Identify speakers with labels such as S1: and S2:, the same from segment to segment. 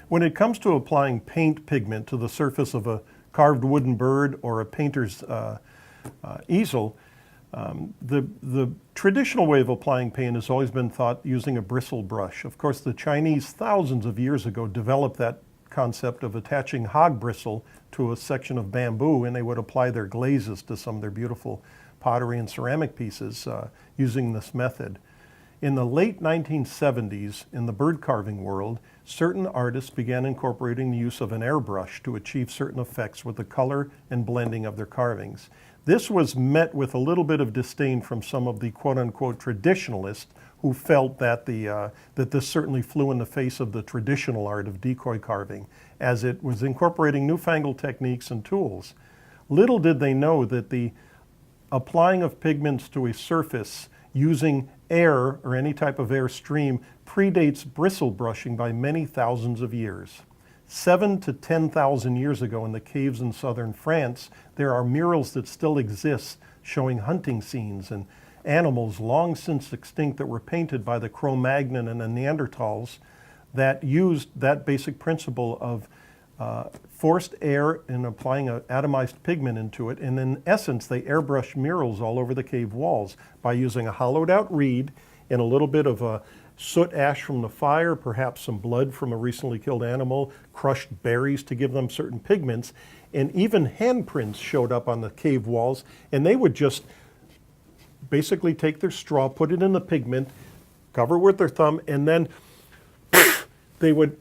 S1: When it comes to applying paint pigment to the surface of a carved wooden bird or a painter's easel, the traditional way of applying paint has always been thought using a bristle brush. Of course, the Chinese thousands of years ago developed that concept of attaching hog bristle to a section of bamboo, and they would apply their glazes to some of their beautiful pottery and ceramic pieces using this method. In the late 1970s, in the bird carving world, certain artists began incorporating the use of an airbrush to achieve certain effects with the color and blending of their carvings. This was met with a little bit of disdain from some of the quote-unquote traditionalists who felt that that this certainly flew in the face of the traditional art of decoy carving, as it was incorporating newfangled techniques and tools. Little did they know that the applying of pigments to a surface using air or any type of air stream predates bristle brushing by many thousands of years. 7,000 to 10,000 years ago in the caves in southern France, there are murals that still exist showing hunting scenes and animals long since extinct that were painted by the Cro-Magnon and the Neanderthals that used that basic principle of forced air and applying an atomized pigment into it. And in essence, they airbrushed murals all over the cave walls by using a hollowed out reed and a little bit of soot ash from the fire, perhaps some blood from a recently killed animal, crushed berries to give them certain pigments. And even handprints showed up on the cave walls, and they would just basically take their straw, put it in the pigment, cover it with their thumb, and then they would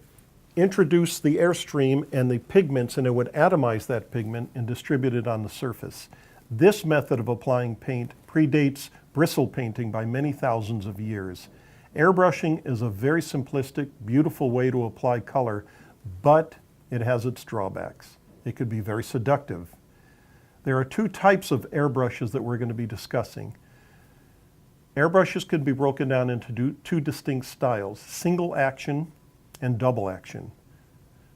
S1: introduce the airstream and the pigments, and it would atomize that pigment and distribute it on the surface. This method of applying paint predates bristle painting by many thousands of years. Airbrushing is a very simplistic, beautiful way to apply color, but it has its drawbacks. It could be very seductive. There are two types of airbrushes that we're going to be discussing. Airbrushes could be broken down into two distinct styles, single action and double action.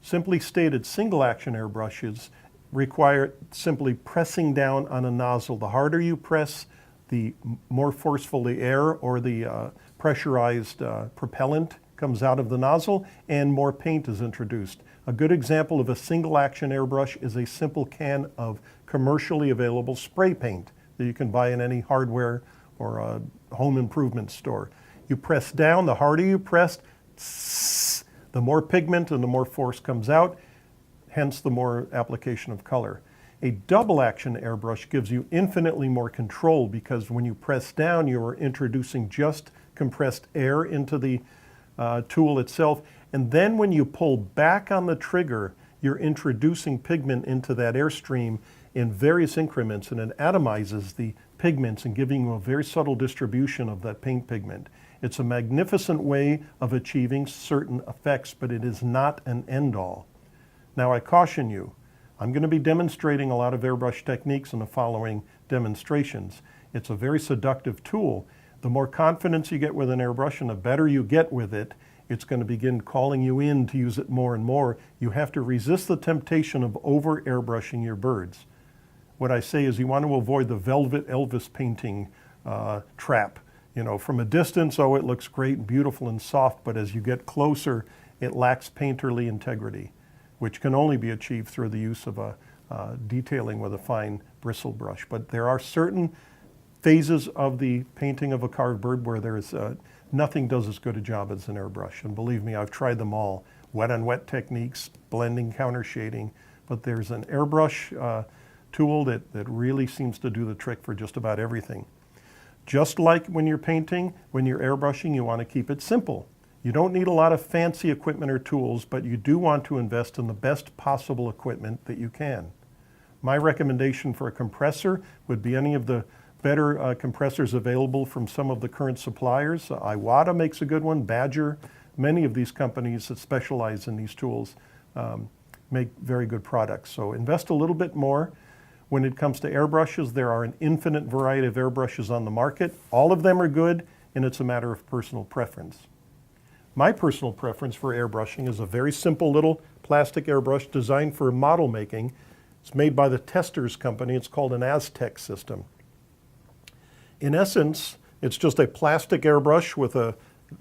S1: Simply stated, single action airbrushes require simply pressing down on a nozzle. The harder you press, the more forceful the air or the pressurized propellant comes out of the nozzle, and more paint is introduced. A good example of a single action airbrush is a simple can of commercially available spray paint that you can buy in any hardware or a home improvement store. You press down, the harder you press, the more pigment and the more force comes out, hence the more application of color. A double action airbrush gives you infinitely more control because when you press down, you are introducing just compressed air into the tool itself. And then when you pull back on the trigger, you're introducing pigment into that airstream in various increments, and it atomizes the pigments and giving you a very subtle distribution of that paint pigment. It's a magnificent way of achieving certain effects, but it is not an end-all. Now I caution you, I'm going to be demonstrating a lot of airbrush techniques in the following demonstrations. It's a very seductive tool. The more confidence you get with an airbrush and the better you get with it, it's going to begin calling you in to use it more and more. You have to resist the temptation of over airbrushing your birds. What I say is you want to avoid the velvet Elvis painting trap. You know, from a distance, oh, it looks great and beautiful and soft, but as you get closer, it lacks painterly integrity, which can only be achieved through the use of a detailing with a fine bristle brush. But there are certain phases of the painting of a carved bird where there is nothing does as good a job as an airbrush. And believe me, I've tried them all. Wet on wet techniques, blending, counter shading, but there's an airbrush tool that really seems to do the trick for just about everything. Just like when you're painting, when you're airbrushing, you want to keep it simple. You don't need a lot of fancy equipment or tools, but you do want to invest in the best possible equipment that you can. My recommendation for a compressor would be any of the better compressors available from some of the current suppliers. Iwata makes a good one, Badger. Many of these companies that specialize in these tools make very good products. So invest a little bit more. When it comes to airbrushes, there are an infinite variety of airbrushes on the market. All of them are good, and it's a matter of personal preference. My personal preference for airbrushing is a very simple little plastic airbrush designed for model making. It's made by the Testers company. It's called an Aztec system. In essence, it's just a plastic airbrush with a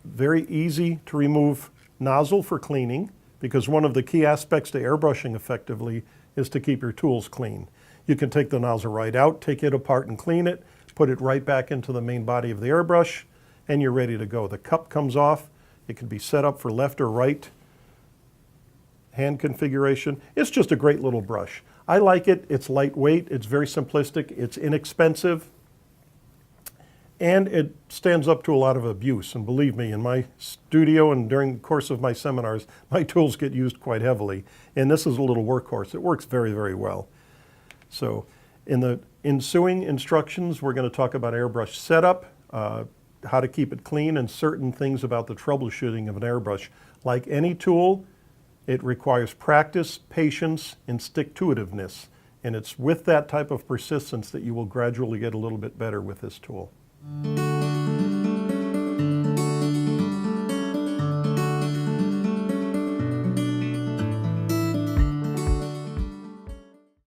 S1: very easy to remove nozzle for cleaning, because one of the key aspects to airbrushing effectively is to keep your tools clean. You can take the nozzle right out, take it apart and clean it, put it right back into the main body of the airbrush, and you're ready to go. The cup comes off. It can be set up for left or right hand configuration. It's just a great little brush. I like it. It's lightweight. It's very simplistic. It's inexpensive. And it stands up to a lot of abuse. And believe me, in my studio and during the course of my seminars, my tools get used quite heavily. And this is a little workhorse. It works very, very well. So in the ensuing instructions, we're going to talk about airbrush setup, how to keep it clean, and certain things about the troubleshooting of an airbrush. Like any tool, it requires practice, patience, and stick-to-itiveness. And it's with that type of persistence that you will gradually get a little bit better with this tool.